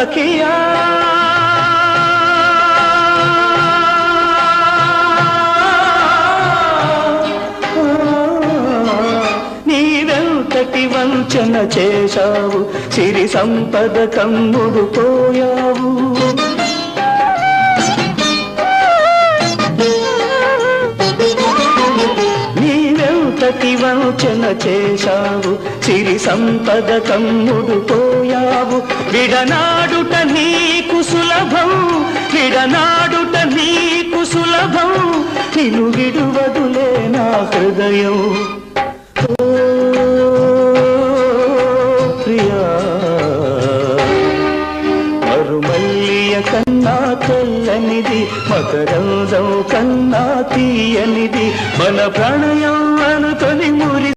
సఖియా నీవెంతటి వంచన చేశావు సిరి సంపద కమ్ముడు పోయావు వంచన చేశావు సిరి సంపద కమ్ముడు పోయావు విడనాడుట నీకు సులభం విడనాడుట నీకు సులభం నిన్ను విడువదులే నా హృదయం